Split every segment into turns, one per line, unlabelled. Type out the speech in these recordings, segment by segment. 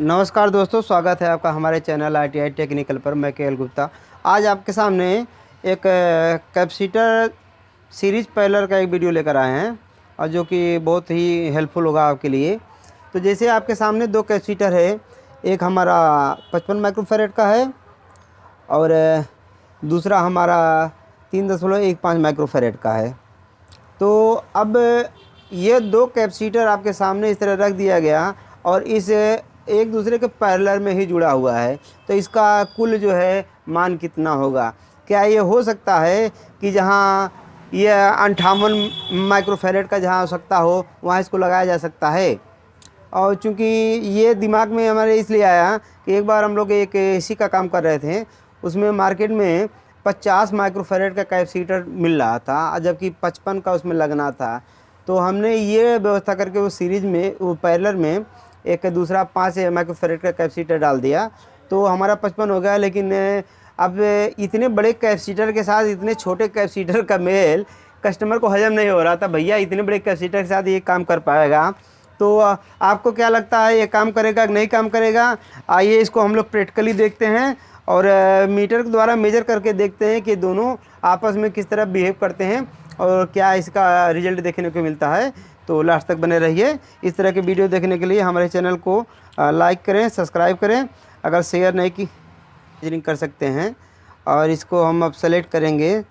नमस्कार दोस्तों, स्वागत है आपका हमारे चैनल ITI टेक्निकल पर। मैं KL गुप्ता आज आपके सामने एक कैपेसिटर सीरीज पैरेलल का एक वीडियो लेकर आए हैं और जो कि बहुत ही हेल्पफुल होगा आपके लिए। तो जैसे आपके सामने दो कैपेसिटर है, एक हमारा 55 माइक्रोफैरेड का है और दूसरा हमारा 3.15 माइक्रोफैरेड का है। तो अब ये दो कैपेसिटर आपके सामने इस तरह रख दिया गया और इस एक दूसरे के पैरेलल में ही जुड़ा हुआ है। तो इसका कुल जो है मान कितना होगा? क्या ये हो सकता है कि जहाँ ये 58 माइक्रोफैरेड का जहाँ आवश्यकता हो वहाँ इसको लगाया जा सकता है? और चूँकि ये दिमाग में हमारे इसलिए आया कि एक बार हम लोग एक AC का काम कर रहे थे, उसमें मार्केट में 50 माइक्रोफैरेड का कैपेसिटर मिल रहा था जबकि 55 का उसमें लगना था। तो हमने ये व्यवस्था करके वो सीरीज़ में वो पैरेलल में एक दूसरा 5 माइक्रोफैरेड का कैपेसिटर डाल दिया, तो हमारा 55 हो गया। लेकिन अब इतने बड़े कैपेसिटर के साथ इतने छोटे कैपेसिटर का मेल कस्टमर को हजम नहीं हो रहा था। भैया इतने बड़े कैपेसिटर के साथ ये काम कर पाएगा? तो आपको क्या लगता है, ये काम करेगा कि नहीं काम करेगा? आइए इसको हम लोग प्रैक्टिकली देखते हैं और मीटर के द्वारा मेजर करके देखते हैं कि दोनों आपस में किस तरह बिहेव करते हैं और क्या इसका रिजल्ट देखने को मिलता है। तो लास्ट तक बने रहिए। इस तरह के वीडियो देखने के लिए हमारे चैनल को लाइक करें, सब्सक्राइब करें। अगर शेयर नहीं की मेजरिंग कर सकते हैं। और इसको हम अब सेलेक्ट करेंगे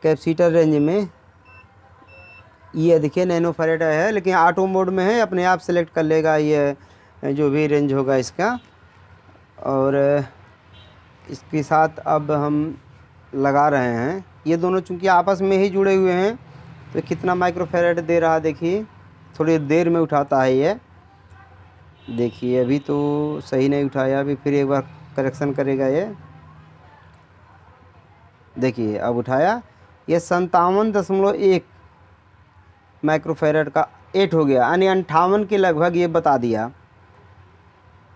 कैपेसिटर रेंज में। ये देखिए नैनोफैरेड है लेकिन ऑटो मोड में है, अपने आप सेलेक्ट कर लेगा ये जो भी रेंज होगा इसका। और इसके साथ अब हम लगा रहे हैं। ये दोनों चूँकि आपस में ही जुड़े हुए हैं तो कितना माइक्रोफैरेड दे रहा है देखिए। थोड़ी देर में उठाता है ये, देखिए अभी तो सही नहीं उठाया, अभी फिर एक बार करेक्शन करेगा ये। देखिए अब उठाया, ये 57.1 माइक्रोफैरेड का 8 हो गया, यानी 58 के लगभग ये बता दिया।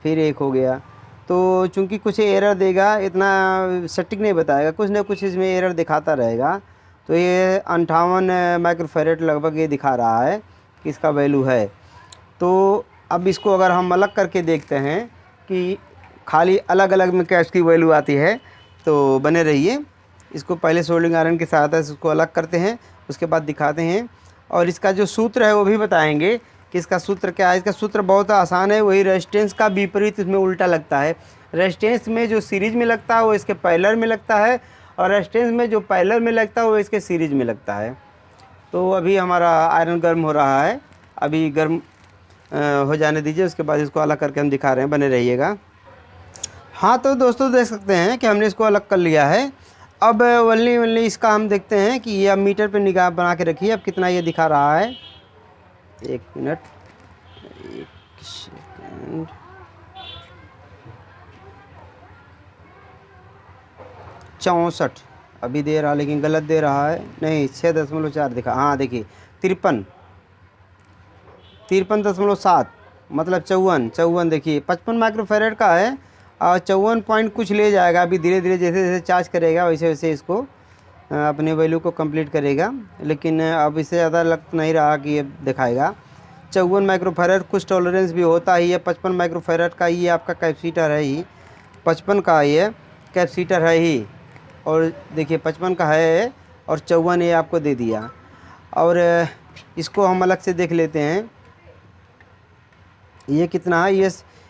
फिर 1 हो गया। तो चूंकि कुछ एरर देगा, इतना सटीक नहीं बताएगा, कुछ ना कुछ इसमें एरर दिखाता रहेगा। तो ये 58 माइक्रोफैरेड लगभग ये दिखा रहा है कि इसका वैल्यू है। तो अब इसको अगर हम अलग करके देखते हैं कि खाली अलग अलग में क्या इसकी वैल्यू आती है, तो बने रहिए। इसको पहले सोल्डिंग आयरन की सहायता से इसको अलग करते हैं, उसके बाद दिखाते हैं। और इसका जो सूत्र है वो भी बताएंगे कि इसका सूत्र क्या है। इसका सूत्र बहुत आसान है, वही रेजिस्टेंस का विपरीत इसमें उल्टा लगता है। रेजिस्टेंस में जो सीरीज में लगता है वो इसके पैरेलल में लगता है और रेजिस्टेंस में जो पैरेलल में लगता है वो इसके सीरीज में लगता है। तो अभी हमारा आयरन गर्म हो रहा है, अभी गर्म हो जाने दीजिए, उसके बाद इसको अलग करके हम दिखा रहे हैं, बने रहिएगा। हाँ तो दोस्तों देख सकते हैं कि हमने इसको अलग कर लिया है। अब वल्ली इसका हम देखते हैं कि ये अब मीटर पे निगाह बना के रखिए, अब कितना ये दिखा रहा है। 1 मिनट, 1 सेकंड, 64 अभी दे रहा, लेकिन गलत दे रहा है। नहीं 6.4 दिखा, हाँ देखिए 53.7 मतलब 54 देखिए 55 माइक्रोफैरेड का है और 54 पॉइंट कुछ ले जाएगा। अभी धीरे धीरे जैसे जैसे चार्ज करेगा वैसे वैसे इसको अपने वैल्यू को कंप्लीट करेगा। लेकिन अब इससे ज़्यादा लग नहीं रहा कि ये दिखाएगा। 54 माइक्रोफैरेड, कुछ टॉलरेंस भी होता ही है। 55 माइक्रोफैरेड का ये आपका कैपेसिटर है ही, 55 का ये कैपेसिटर है ही। और देखिए 55 का है और 54 ये आपको दे दिया। और इसको हम अलग से देख लेते हैं, ये कितना है। ये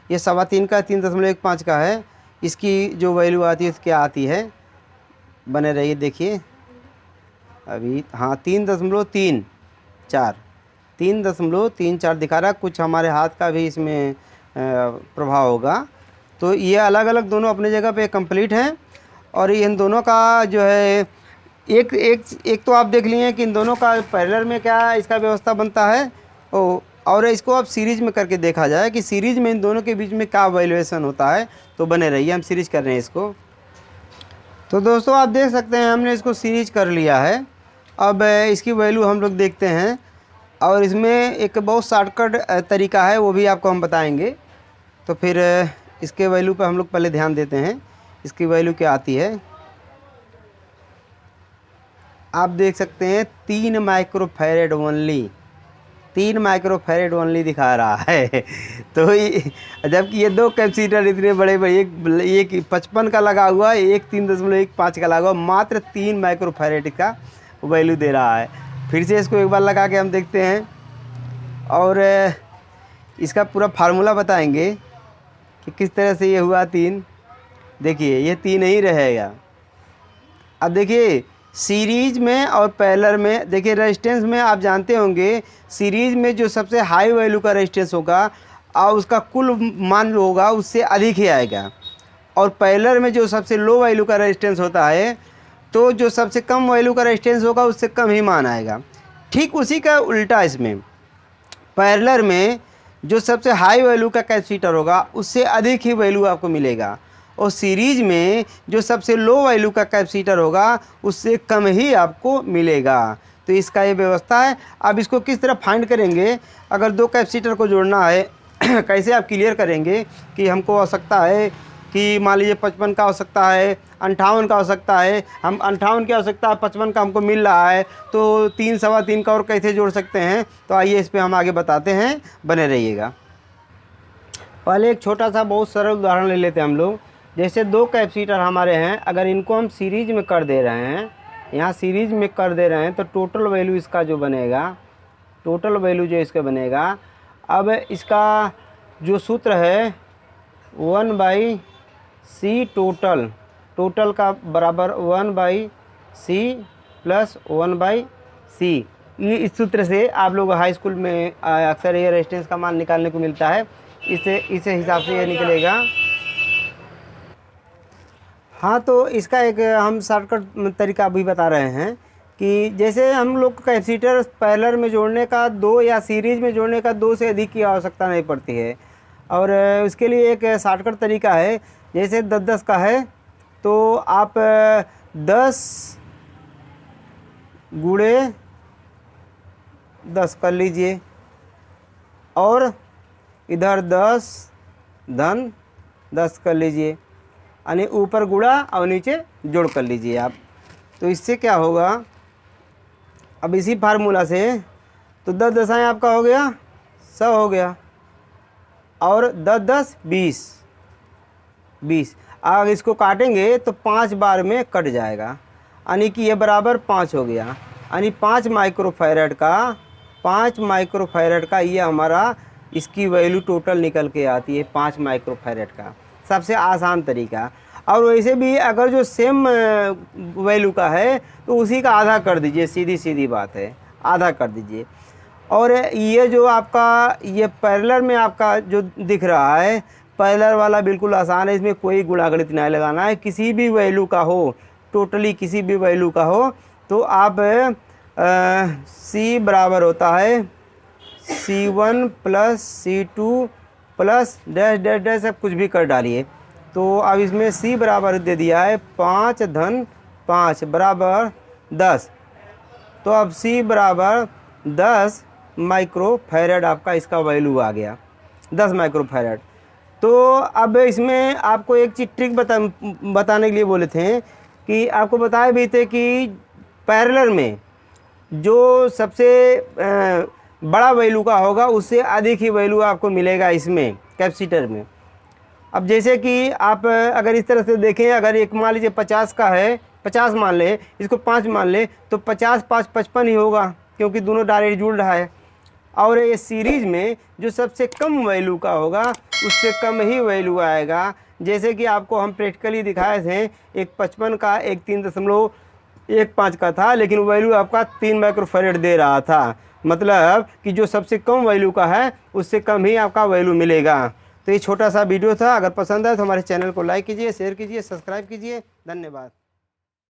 3.25 का, 3.15 का है। इसकी जो वैल्यू आती है क्या आती है, बने रहिए देखिए। अभी हाँ 3.34 दिखा रहा है। कुछ हमारे हाथ का भी इसमें प्रभाव होगा। तो ये अलग अलग दोनों अपने जगह पे कंप्लीट हैं। और इन दोनों का जो है एक तो आप देख लिए कि इन दोनों का पैरेलल में क्या इसका व्यवस्था बनता है। और इसको अब सीरीज में करके देखा जाए कि सीरीज में इन दोनों के बीच में क्या वैल्यूएशन होता है। तो बने रहिए, हम सीरीज कर रहे हैं इसको। तो दोस्तों आप देख सकते हैं हमने इसको सीरीज कर लिया है। अब इसकी वैल्यू हम लोग देखते हैं और इसमें एक बहुत शॉर्टकट तरीका है, वो भी आपको हम बताएंगे। तो फिर इसके वैल्यू पर हम लोग पहले ध्यान देते हैं, इसकी वैल्यू क्या आती है। आप देख सकते हैं 3 माइक्रोफैरेड ओनली, 3 माइक्रोफैरेड ओनली दिखा रहा है। तो जबकि ये 2 कैपेसिटर इतने बड़े बड़े, एक 55 का लगा हुआ है, एक 3.15 का लगा हुआ, मात्र 3 माइक्रोफैरेड का वैल्यू दे रहा है। फिर से इसको एक बार लगा के हम देखते हैं और इसका पूरा फार्मूला बताएंगे कि किस तरह से ये हुआ 3। देखिए ये 3 ही रहेगा। अब देखिए सीरीज में और पैरेलल में, देखिए रेजिस्टेंस में आप जानते होंगे, सीरीज में जो सबसे हाई वैल्यू का रेजिस्टेंस होगा और उसका कुल मान जो होगा उससे अधिक ही आएगा, और पैरेलल में जो सबसे लो वैल्यू का रेजिस्टेंस होता है तो जो सबसे कम वैल्यू का रेजिस्टेंस होगा उससे कम ही मान आएगा। ठीक उसी का उल्टा इसमें पैरेलल में जो सबसे हाई वैल्यू का कैपेसिटर होगा उससे अधिक ही वैल्यू आपको मिलेगा, और सीरीज में जो सबसे लो वैल्यू का कैपेसिटर होगा उससे कम ही आपको मिलेगा। तो इसका ये व्यवस्था है। अब इसको किस तरह फाइंड करेंगे, अगर 2 कैपेसिटर को जोड़ना है कैसे आप क्लियर करेंगे कि हमको आवश्यकता है कि मान लीजिए 55 का आवश्यकता है, 58 का आवश्यकता है, हम 58 की आवश्यकता है, 55 का हमको मिल रहा है, तो 3 सवा 3 का और कैसे जोड़ सकते हैं। तो आइए इस पर हम आगे बताते हैं, बने रहिएगा। पहले एक छोटा सा बहुत सरल उदाहरण ले लेते हैं हम लोग। जैसे 2 कैपेसिटर हमारे हैं, अगर इनको हम सीरीज में कर दे रहे हैं, यहाँ सीरीज में कर दे रहे हैं, तो टोटल वैल्यू इसका जो बनेगा, टोटल वैल्यू जो इसका बनेगा, अब इसका जो सूत्र है 1/c टोटल, टोटल का बराबर 1/c प्लस 1/c। ये इस सूत्र से आप लोग हाई स्कूल में अक्सर ये रेजिस्टेंस का मान निकालने को मिलता है, इस हिसाब से ये निकलेगा। हाँ, तो इसका एक हम शॉर्टकट तरीका भी बता रहे हैं कि जैसे हम लोग कैपेसिटर पैरेलल में जोड़ने का 2 या सीरीज में जोड़ने का 2 से अधिक की आवश्यकता नहीं पड़ती है, और उसके लिए एक शॉर्टकट तरीका है। जैसे 10-10 का है तो आप 10 गुणे 10 कर लीजिए, और इधर 10 धन 10 कर लीजिए, यानी ऊपर गुणा और नीचे जोड़ कर लीजिए आप। तो इससे क्या होगा, अब इसी फार्मूला से तो 10 दशाएँ आपका हो गया 100 हो गया, और 10-10 20। अगर इसको काटेंगे तो 5 बार में कट जाएगा, यानी कि ये बराबर 5 हो गया, यानी 5 माइक्रोफैरेड का ये हमारा इसकी वैल्यू टोटल निकल के आती है, 5 माइक्रोफैरेड का। सबसे आसान तरीका। और वैसे भी अगर जो सेम वैल्यू का है तो उसी का आधा कर दीजिए, सीधी सीधी बात है, आधा कर दीजिए। और ये जो आपका ये पैरेलल में आपका जो दिख रहा है, पैरेलल वाला बिल्कुल आसान है, इसमें कोई गुणागणित नहीं लगाना है, किसी भी वैल्यू का हो, टोटली किसी भी वैल्यू का हो, तो आप C बराबर होता है C1 plus C2 plus dash dash dash, सब कुछ भी कर डालिए। तो अब इसमें C बराबर दे दिया है 5 धन 5 बराबर 10। तो अब C बराबर 10 माइक्रोफैरेड आपका इसका वैल्यू आ गया, 10 माइक्रोफैरेड। तो अब इसमें आपको एक चीज ट्रिक बताने के लिए बोले थे कि आपको बताए भी थे कि पैरेलल में जो सबसे बड़ा वैल्यू का होगा उससे अधिक ही वैल्यू आपको मिलेगा इसमें कैपेसिटर में। अब जैसे कि आप अगर इस तरह से देखें, अगर एक मान लीजिए 50 का है, 50 मान ले, इसको 5 मान ले, तो 50 5 55 ही होगा, क्योंकि दोनों डायरेक्ट जुड़ रहा है। और ये सीरीज में जो सबसे कम वैल्यू का होगा उससे कम ही वैल्यू आएगा। जैसे कि आपको हम प्रैक्टिकली दिखाए थे, एक 55 का, एक 3.15 का था, लेकिन वैल्यू आपका 3 माइक्रोफैरेड दे रहा था। मतलब कि जो सबसे कम वैल्यू का है उससे कम ही आपका वैल्यू मिलेगा। तो ये छोटा सा वीडियो था, अगर पसंद आए तो हमारे चैनल को लाइक कीजिए, शेयर कीजिए, सब्सक्राइब कीजिए। धन्यवाद।